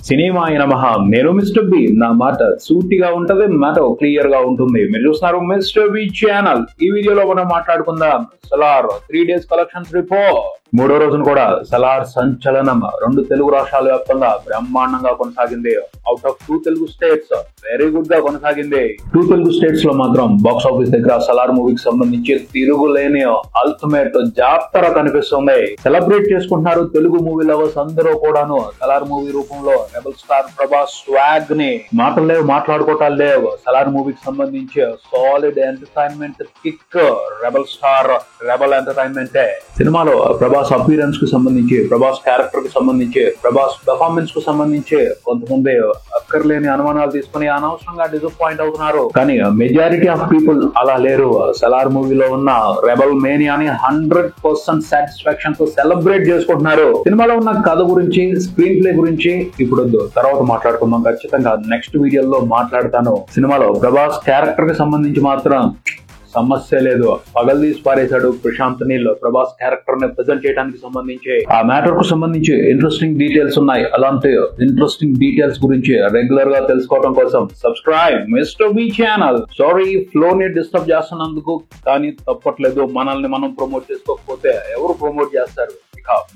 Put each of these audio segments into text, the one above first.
Cinema నమః. నేను mister B. నా మాట సూటిగా ఉంటది, మాట క్లియర్ గా ఉంటుంది. మీరు చూస్తున్నారు మిస్టర్ బి ఛానల్. ఈ వీడియోలో మనం మాట్లాడుకుందాం సలార్ 3 days కలెక్షన్స్ రిపోర్ట్. మూడో రోజున కూడా సలార్ సంచలనం 2 తెలుగు రాష్ట్రాల వ్యాప్తంగా బ్రహ్మాండంగా కొనసాగింది. Out of 2 Telugu states very good గా కొనసాగింది. 2 తెలుగు స్టేట్స్ లో మాత్రం బాక్స్ ఆఫీస్ దగ్గర సలార్ మూవీకి సంబంధించి తిరుగులేని అల్టిమేట్ జాతర కనిపిస్తుంది. సెలబ్రేట్ చేసుకుంటున్నారు తెలుగు మూవీ లవర్స్ అందరూ కూడాను. సలార్ మూవీ రూపంలో రెబల్ స్టార్ ప్రభాస్ స్వాగ్ ని మాటలు లేవు, మాట్లాడుకోవటాలు లేవు. సలార్ మూవీకి సంబంధించి solid entertainment kick. Rebel star rebel entertainment. సినిమాలో ప్రభాస్ అపీరెన్స్ కు సంబంధించి, ప్రభాస్ క్యారెక్టర్ కు సంబంధించి, ప్రభాస్ పెర్ఫార్మెన్స్ కు సంబంధించి కొంతమంది అక్కర్లేని అనుమానాలు తీసుకుని అనవసరంగా డిసప్పాయింట్ అవుతున్నారు. కానీ మెజారిటీ ఆఫ్ పీపుల్ అలా లేరు. సలార్ మూవీలో ఉన్న రెబల్ మేనియాని 100% సాటిస్ఫాక్షన్ తో సెలబ్రేట్ చేసుకుంటున్నారు. సినిమాలో ఉన్న కథ గురించి, స్క్రీన్ ప్లే గురించి ఇప్పుడు తర్వాత మాట్లాడుకుందాం. ఖచ్చితంగా నెక్స్ట్ వీడియోలో మాట్లాడతాను. సినిమాలో ప్రభాస్ క్యారెక్టర్ కి సంబంధించి మాత్రం సమస్య లేదు. పగల్దీసి పారేశాడు ప్రశాంత్ నీల్. ప్రభాస్ క్యారెక్టర్ ని ప్రెజెంట్ చేయడానికి సంబంధించి, ఆ మ్యాటర్ కు సంబంధించి ఇంట్రెస్టింగ్ డీటెయిల్స్ ఉన్నాయి. అలాంటి ఇంట్రెస్టింగ్ డీటెయిల్స్ గురించి రెగ్యులర్ గా తెలుసుకోవడం కోసం subscribe mister B channel. Sorry flow ని డిస్టర్బ్ చేస్తున్నందుకు, కానీ తప్పట్లేదు. మనల్ని మనం ప్రమోట్ చేసుకోకపోతే ఎవరు ప్రమోట్ చేస్తారు?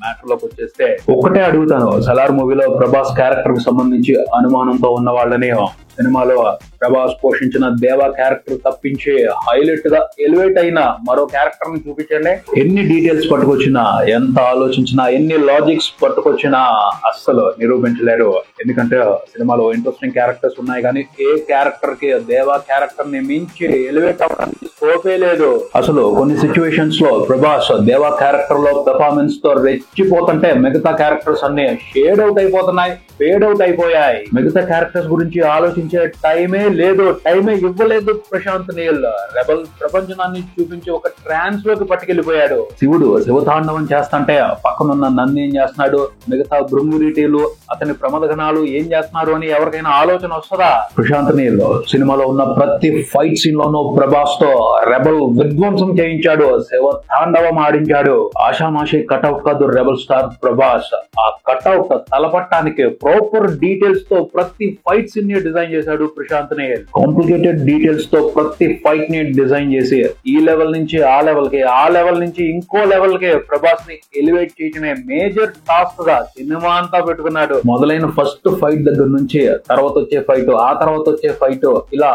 మ్యాటర్ లోకి వచ్చేస్తే ఒక్కటే అడుగుతాను. సలార్ మూవీలో ప్రభాస్ క్యారెక్టర్ కు సంబంధించి అనుమానంతో ఉన్న వాళ్ళని సినిమాలో ప్రభాస్ పోషించిన దేవా క్యారెక్టర్ తప్పించి హైలైట్ గా ఎలివేట్ అయిన మరో క్యారెక్టర్ ని చూపించండి. ఎన్ని డీటెయిల్స్ పట్టుకొచ్చినా, ఎంత ఆలోచించినా, ఎన్ని లాజిక్స్ పట్టుకొచ్చినా అస్సలు నిరూపించలేరు. ఎందుకంటే సినిమాలో ఇంట్రెస్టింగ్ క్యారెక్టర్స్ ఉన్నాయి, కానీ ఏ క్యారెక్టర్ కి దేవా క్యారెక్టర్ ని మించి ఎలివేట్ అవ్వడానికి స్కోపే లేదు. అసలు కొన్ని సిచ్యువేషన్స్ లో ప్రభాస్ దేవా క్యారెక్టర్ లో పెర్ఫార్మెన్స్ తో రెచ్చిపోతుంటే మిగతా క్యారెక్టర్స్ అన్ని షేడ్ అవుట్ అయిపోతున్నాయి, ఫేడ్ అవుట్ అయిపోయాయి. మిగతా క్యారెక్టర్స్ గురించి ఆలోచించే టైమే లేదు, టైమే ఇవ్వలేదు ప్రశాంత్ నీల్. రెబల్ ప్రపంచాన్ని చూపించి ఒక ట్రాన్స్ లోకి పట్టుకెళ్లిపోయాడు. శివుడు శివతాండవం చేస్తుంటే పక్కనున్న నంది ఏం చేస్తున్నాడు, మిగతా భృంగురీటీలు, అతని ప్రమదగణాలు ఏం చేస్తున్నారు అని ఎవరికైనా ఆలోచన వస్తుందా? ప్రశాంత్ నీల్ సినిమాలో ఉన్న ప్రతి ఫైట్ సీన్ లోనూ ప్రభాస్ తో రెబల్ విధ్వంసం చేయించాడు, శివతాండవం ఆడించాడు. ఆషామాషి కట్అవుట్ కాదు రెబల్ స్టార్ ప్రభాస్. ఆ కట్అవుట్ తలపట్టానికి ప్రాపర్ డీటెయిల్స్ తో ప్రతి ఫైట్ సీన్ ని డిజైన్ చేశాడు ప్రశాంత్ నీల్. కాంప్లికేటెడ్ డీటెయిల్స్ తో ప్రతి ఫైట్ ని డిజైన్ చేసి ఈ లెవెల్ నుంచి ఆ లెవెల్ కి, ఆ లెవెల్ నుంచి ఇంకో లెవెల్ కి ప్రభాస్ ని ఎలివేట్ చేయడమే మేజర్ టాస్క్ గా సినిమా అంతా పెట్టుకున్నాడు. మొదలైన ఫస్ట్ ఫైట్ దగ్గర నుంచి తర్వాత వచ్చే ఫైట్, ఆ తర్వాత వచ్చే ఫైట్, ఇలా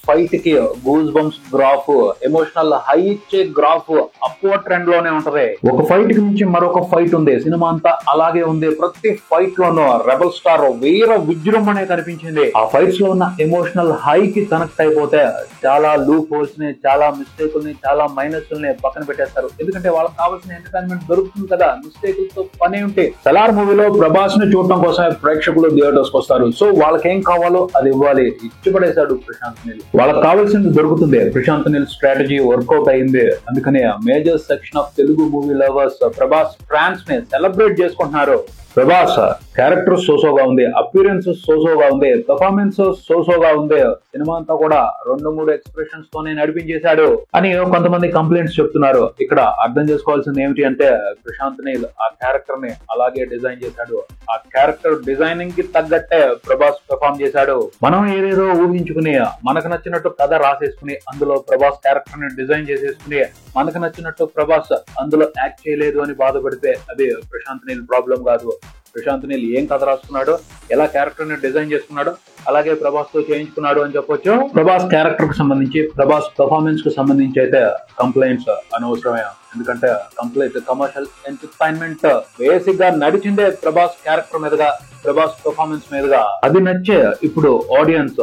ఫైట్ కి goose bumps graph, emotional high ఇచ్చే గ్రాఫ్ అప్వర్డ్ ట్రెండ్ లోనే ఉంటది. ఒక ఫైట్ కి నుంచి మరొక ఫైట్ ఉంది. సినిమా అంతా అలాగే ఉంది. ప్రతి ఫైట్ లోనూ రెబల్ స్టార్ వీర విజృంభణే కనిపించింది. ఆ ఫైట్స్ లో ఉన్న ఎమోషనల్ హై కి కనెక్ట్ అయిపోతే చాలా లూప్ హోల్స్ ని, చాలా మిస్టేకుల్ని, చాలా మైనస్ని పక్కన పెట్టేస్తారు. ఎందుకంటే వాళ్ళకి కావాల్సిన ఎంటర్టైన్మెంట్ దొరుకుతుంది కదా, మిస్టేకులతో పని ఉంటే. సలార్ మూవీలో ప్రభాస్ ని చూడటం కోసమే ప్రేక్షకులు థియేటర్స్ వస్తారు. సో వాళ్ళకి ఏం కావాలో అది ఇవ్వాలి. ఇచ్చిపడేశాడు ప్రశాంత్ నీల్. వాళ్ళకి కావాల్సింది దొరుకుతుంది. ప్రశాంత్ నీల్ స్ట్రాటజీ వర్కౌట్ అయింది. అందుకనే major section of Telugu movie lovers Prabhas fans ని సెలబ్రేట్ చేసుకుంటున్నారు. ప్రభాస్ క్యారెక్టర్ సోసోగా ఉంది, అపీరెన్స్ సోసోగా ఉంది, పెర్ఫార్మెన్స్ సోసోగా ఉంది. సినిమా అంతా కూడా 2-3 ఎక్స్ప్రెషన్స్ తోనే నడిపించేశాడు అని కొంతమంది కంప్లైంట్స్ చెప్తున్నారు. ఇక్కడ అర్థం చేసుకోవాల్సింది ఏమిటి అంటే, ప్రశాంత్ నీల్ ఆ క్యారెక్టర్ ని అలాగే డిజైన్ చేశాడు. ఆ క్యారెక్టర్ డిజైనింగ్ కి తగ్గట్టే ప్రభాస్ పెర్ఫార్మ్ చేశాడు. మనం ఏదేదో ఊహించుకుని, మనకు నచ్చినట్టు కథ రాసేసుకుని, అందులో ప్రభాస్ క్యారెక్టర్ ని డిజైన్ చేసేసుకుని, మనకు నచ్చినట్టు ప్రభాస్ అందులో యాక్ట్ చేయలేదు అని బాధపడితే అది ప్రశాంత్ నీల్ ప్రాబ్లం కాదు. ప్రశాంత్ నీల్ ఏం కథ రాసుకున్నాడో, ఎలా క్యారెక్టర్ ని డిజైన్ చేసుకున్నాడో అలాగే ప్రభాస్ తో చేయించుకున్నాడు అని చెప్పొచ్చు. ప్రభాస్ క్యారెక్టర్ కు సంబంధించి, ప్రభాస్ పెర్ఫార్మెన్స్ కు సంబంధించి అయితే కంప్లైంట్స్ అనవసరమే. ఎందుకంటే కంప్లీట్ కమర్షియల్ ఎంటర్టైన్మెంట్ బేసిక్ గా నడిచిందే ప్రభాస్ క్యారెక్టర్ మీదుగా, ప్రభాస్ పెర్ఫార్మెన్స్ మీదుగా. అది నచ్చే ఇప్పుడు ఆడియన్స్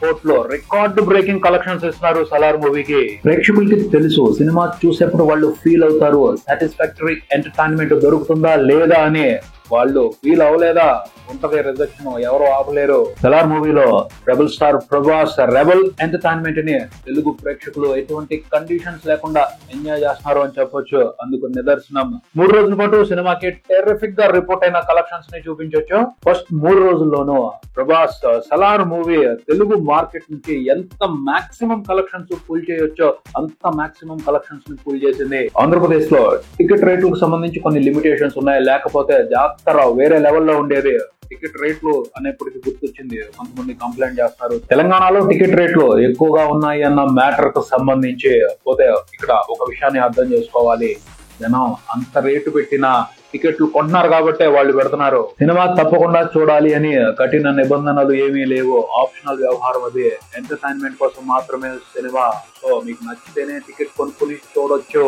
కోట్లు రికార్డు బ్రేకింగ్ కలెక్షన్స్ ఇస్తున్నారు సలార్ మూవీకి. ప్రేక్షకులకి తెలుసు సినిమా చూసేప్పుడు వాళ్ళు ఫీల్ అవుతారు, సాటిస్ఫాక్టరీ ఎంటర్టైన్మెంట్ దొరుకుతుందా లేదా అని. వాళ్ళు ఫీల్ అవ్వలేదా ఉంటది రిజెక్షన్, ఎవరు ఆపలేరు. సలార్ మూవీలో rebel star Prabhas rebel entertainment ని తెలుగు ప్రేక్షకులు ఎటువంటి కండిషన్స్ లేకుండా ఎంజాయ్ చేస్తున్నారు అని చెప్పొచ్చు. అందుకు నిదర్శనం 3 రోజుల పాటు సినిమాకి టెర్రిఫిక్ గా రిపోర్ట్ అయిన కలెక్షన్స్ ని చూపించొచ్చు. ఫస్ట్ 3 రోజుల్లోనూ ప్రభాస్ సలార్ మూవీ తెలుగు మార్కెట్ నుంచి ఎంత మాక్సిమం కలెక్షన్స్ పుల్ చేయొచ్చో అంత మాక్సిమం కలెక్షన్స్ ని పుల్ చేసింది. ఆంధ్రప్రదేశ్ లో టికెట్ రేట్లకు సంబంధించి కొన్ని లిమిటేషన్స్ ఉన్నాయి, లేకపోతే జాతర వేరే లెవెల్లో ఉండేది. టికెట్ రేట్లు అనేప్పటికీ గుర్తొచ్చింది. కొంతమంది కంప్లైంట్ చేస్తారు తెలంగాణలో టికెట్ రేట్లు ఎక్కువగా ఉన్నాయి అన్న మ్యాటర్ కు సంబంధించి. పోతే ఇక్కడ ఒక విషయాన్ని అర్థం చేసుకోవాలి. జనం అంత రేటు పెట్టిన టికెట్లు కొంటున్నారు కాబట్టే వాళ్ళు పెడుతున్నారు. సినిమా తప్పకుండా చూడాలి అని కఠిన నిబంధనలు ఏమీ లేవు. ఆప్షనల్ వ్యవహారం అది. ఎంటర్టైన్మెంట్ కోసం మాత్రమే సినిమా. సో మీకు నచ్చితేనే టికెట్ కొనుక్కుని చూడొచ్చు.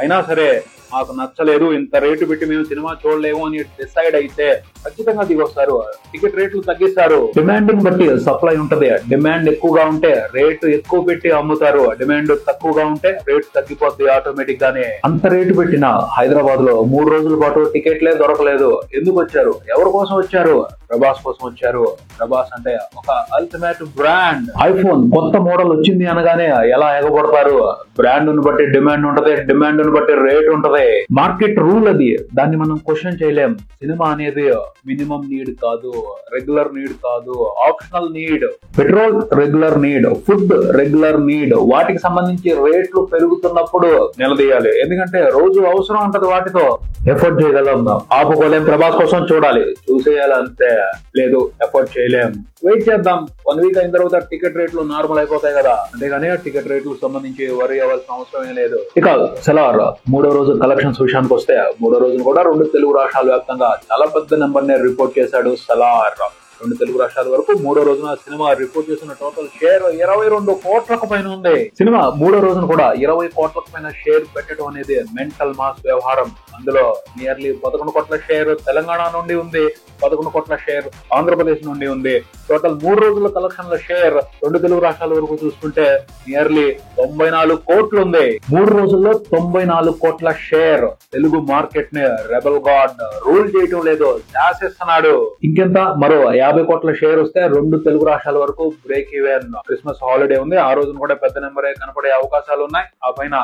అయినా సరే మాకు నచ్చలేదు, ఇంత రేటు పెట్టి మేము సినిమా చూడలేము అని డిసైడ్ అయితే ఖచ్చితంగా దిగొస్తారు. టికెట్ రేట్లు తగ్గిస్తారు. డిమాండ్ ని బట్టి సప్లై ఉంటది. డిమాండ్ ఎక్కువగా ఉంటే రేటు ఎక్కువ పెట్టి అమ్ముతారు. డిమాండ్ తక్కువగా ఉంటే రేటు తగ్గిపోద్ది ఆటోమేటిక్ గానే. అంత రేటు పెట్టిన హైదరాబాద్ లో 3 రోజుల పాటు టికెట్లే దొరకలేదు. ఎందుకు వచ్చారు? ఎవరి కోసం వచ్చారు? ప్రభాస్ కోసం వచ్చారు. ప్రభాస్ అంటే ఒక అల్టిమేట్ బ్రాండ్. ఐఫోన్ కొత్త మోడల్ వచ్చింది అనగానే ఎలా ఎగబడతారు? బ్రాండ్ ను బట్టి డిమాండ్ ఉంటది, డిమాండ్ ను బట్టి రేట్ ఉంటది. మార్కెట్ రూల్ అది. దాన్ని మనం క్వశ్చన్ చేయలేం. సినిమా అనేది మినిమం నీడ్ కాదు, రెగ్యులర్ నీడ్ కాదు, optional need. Petrol regular need, food regular need. వాటికి సంబంధించి రేట్లు పెరుగుతున్నప్పుడు నిలదీయాలి. ఎందుకంటే రోజు అవసరం ఉంటది వాటితో. ఎఫోర్డ్ చేయగలం, ఆపుకోలేం. ప్రభాస్ కోసం చూడాలి, చూసేయాలి అంతే. లేదు ఎఫోర్డ్ చేయలేం. వెయిట్ చేద్దాం. 1 వీక్ అయిన తర్వాత టికెట్ రేట్లు నార్మల్ అయిపోతాయి కదా. అంతేగాని టికెట్ రేట్లకు సంబంధించి వరి అవ్వాల్సిన అవసరం లేదు. ఇక సలార్ 3వ రోజు కలెక్షన్స్ విషయానికి వస్తే 3వ రోజున కూడా 2 తెలుగు రాష్ట్రాల వ్యాప్తంగా చాలా పెద్ద నెంబర్ ని రిపోర్ట్ చేశాడు సలార్. 2 తెలుగు రాష్ట్రాల వరకు 3వ రోజున సినిమా రిపోర్ట్ చేసిన టోటల్ షేర్ 22 కోట్లకు పైన ఉంది. సినిమా 3వ రోజున కూడా 20 కోట్లకు పైన షేర్ పెట్టడం అనేది మెంటల్ మాస్ వ్యవహారం. అందులో నియర్లీ 11 కోట్ల షేర్ తెలంగాణ నుండి ఉంది, 11 కోట్ల షేర్ ఆంధ్రప్రదేశ్ నుండి ఉంది. టోటల్ 3 రోజుల కలెక్షన్ల షేర్ 2 తెలుగు రాష్ట్రాల వరకు చూసుకుంటే నియర్లీ 94 కోట్లు ఉంది. 3 రోజుల్లో 94 కోట్ల షేర్. తెలుగు మార్కెట్ ని రెబల్ గాడ్ రూల్ చేయటం లేదు, శాసిస్తున్నాడు. ఇంకెంత మరో 50 కోట్ల షేర్ వస్తే 2 తెలుగు రాష్ట్రాల వరకు బ్రేక్ ఈవెన్. క్రిస్మస్ హాలిడే ఉంది, ఆ రోజున కూడా పెద్ద నెంబరే కనపడే అవకాశాలు ఉన్నాయి. ఆ పైన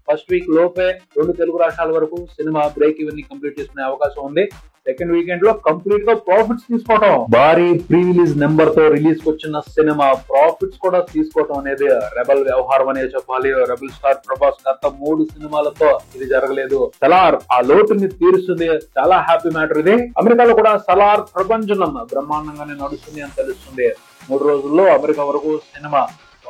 ఫస్ట్ వీక్ లోపే 2 తెలుగు రాష్ట్రాల వరకు సినిమా బ్రేక్ ఈవెన్ ని కంప్లీట్ చేసుకునే అవకాశం ఉంది. సెకండ్ వీకెండ్ లో కంప్లీట్ గా ప్రాఫిట్స్ తీసుకోవటం. భారీ ప్రీ రిలీజ్ నెంబర్ తో రిలీజ్ వచ్చిన సినిమా ప్రాఫిట్స్ కూడా తీసుకోవటం అనేది రెబల్ వ్యవహారం అనే చెప్పాలి. రెబల్ స్టార్ ప్రభాస్ గత 3 సినిమాలతో ఇది జరగలేదు. సలార్ ఆ లోటుని తీరుస్తుంది. చాలా హ్యాపీ మ్యాటర్ ఇది. అమెరికాలో కూడా సలార్ ప్రపంచం బ్రహ్మాండంగానే నడుస్తుంది అని తెలుస్తుంది. 3 రోజుల్లో అమెరికా వరకు సినిమా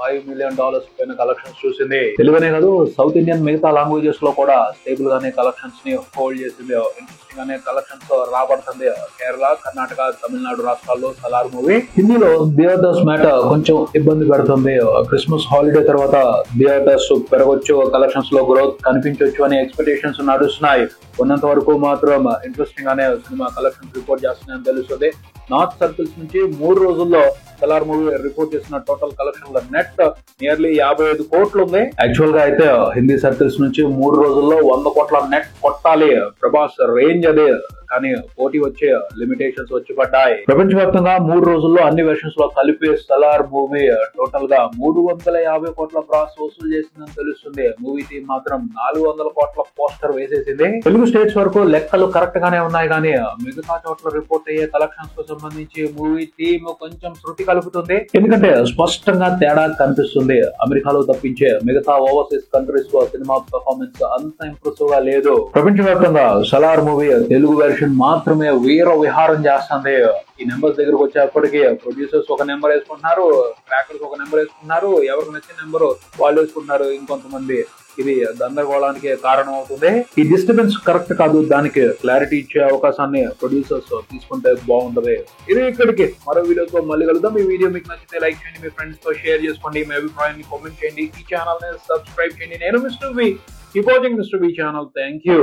$5 మిలియన్ పైన కలెక్షన్స్ చూసింది. తెలుగునే కాదు, సౌత్ ఇండియన్ మిగతా లాంగ్వేజెస్ లో కూడా స్టేబుల్ గానే కలెక్షన్స్ ని హోల్డ్ చేసింది. ఇంట్రెస్టింగ్ గానే కలెక్షన్స్ రాబడుతుంది. కేరళ, కర్ణాటక, తమిళనాడు రాష్ట్రాల్లో సలార్ మూవీ. హిందీలో థియేటర్స్ మ్యాటర్ కొంచెం ఇబ్బంది పెడుతుంది. క్రిస్మస్ హాలిడే తర్వాత థియేటర్స్ పెరగొచ్చు, కలెక్షన్స్ లో గ్రోత్ కనిపించవచ్చు అనే ఎక్స్పెక్టేషన్స్ నడుస్తున్నాయి. ఉన్నంత వరకు మాత్రం ఇంట్రెస్టింగ్ గానే సినిమా కలెక్షన్స్ రిపోర్ట్ చేస్తున్నాయని తెలుస్తుంది. నార్త్ సర్కిల్స్ నుంచి 3 రోజుల్లో సలార్ మూవీ రిపోర్ట్ చేసిన టోటల్ కలెక్షన్ల నెట్ నియర్లీ 55 కోట్లు ఉంది. యాక్చువల్ గా అయితే హిందీ సర్కిల్స్ నుంచి 3 రోజుల్లో 100 కోట్ల నెట్ కొట్టాలి. ప్రభాస్ రేంజ్ అదే. కానీ పోటీ వచ్చే లిమిటేషన్స్ వచ్చి పడ్డాయి. ప్రపంచవ్యాప్తంగా 3 రోజుల్లో అన్ని వెర్షన్స్ లో కలిపి సలార్ మూవీ టోటల్ గా 350 కోట్ల బ్రాస్ వసూలు చేసిందని తెలుస్తుంది. మూవీ టీం మాత్రం 400 కోట్ల పోస్టర్ వేసేసింది. తెలుగు స్టేట్స్ వరకు లెక్కలు కరెక్ట్ గానే ఉన్నాయి, కానీ మిగతా చోట్ల రిపోర్ట్ అయ్యే కలెక్షన్స్ కు సంబంధించి మూవీ టీమ్ కొంచెం శృతి కలుపుతుంది. ఎందుకంటే స్పష్టంగా తేడా కనిపిస్తుంది. అమెరికాలో తప్పించే మిగతా ఓవర్సీస్ కంట్రీస్ లో సినిమా పర్ఫార్మెన్స్ అంత ఇంప్రెసివ్ గా లేదు. ప్రపంచవ్యాప్తంగా సలార్ మూవీ తెలుగు మాత్రమే వీర విహారం చేస్తుంది. ఈ నెంబర్స్ దగ్గరకు వచ్చేప్పటికి ప్రొడ్యూసర్స్ ఒక నెంబర్ వేసుకుంటున్నారు, ట్రాకర్స్ ఒక నెంబర్ వేసుకుంటున్నారు, ఎవరికి నచ్చిన నెంబర్ వాళ్ళు వేసుకుంటున్నారు. ఇంకొంతమంది ఇది గందరగోళానికి కారణం అవుతుంది. ఈ డిస్టర్బెన్స్ కరెక్ట్ కాదు. దానికి క్లారిటీ ఇచ్చే అవకాశాన్ని ప్రొడ్యూసర్స్ తీసుకుంటే బాగుంటది. ఇది ఇక్కడికి మరో వీడియోతో మళ్ళీ కలుద్దాం. ఈ వీడియో మీకు నచ్చితే లైక్ చేయండి, మీ ఫ్రెండ్స్ తో షేర్ చేసుకోండి, మీ అభిప్రాయాన్ని కామెంట్ చేయండి, ఈ ఛానల్ ని సబ్స్క్రైబ్ చేయండి. నేను mister V, keep watching mister V channel. Thank you.